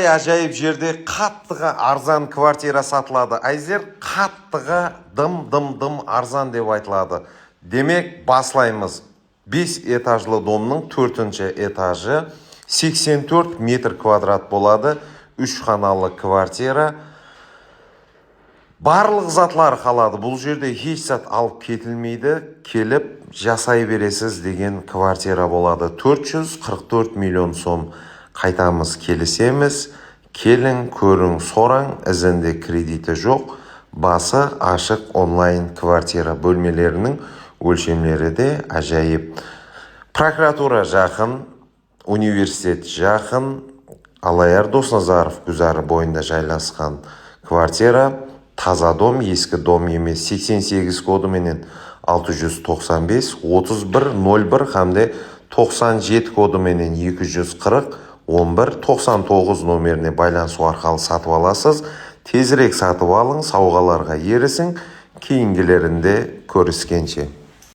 Ажайып жерде қаттыға арзан квартира сатылады. Айзер қаттыға дым арзан деп айтылады. Демек, басылаймыз. 5 этажлы домның 4-ші этажы 84 метр квадрат болады. 3 қаналы квартира. Барлық затлар қалады. Бұл жерде еш зат алып кетілмейді. Келіп жасай бересіз деген квартира болады. 444 миллион сом. Қайтамыз, келісеміз. Келін, көрің, сораң, ізінде кредиті жоқ. Басы ашық онлайн квартира. Бөлмелерінің өлшемлері де ажайып. Прокуратура жақын, университет жақын. Алаяр Досназаров гүзары бойында жайласқан квартира. Таза дом, ескі дом емес. 88 коды менен 695, 3101 хамде 97 коды менен 240, 1199 номеріне байланысу арқылы сатып аласыз. Тезірек сатып алың, сауғаларға ерісің, кейінгілерінде көріскенше.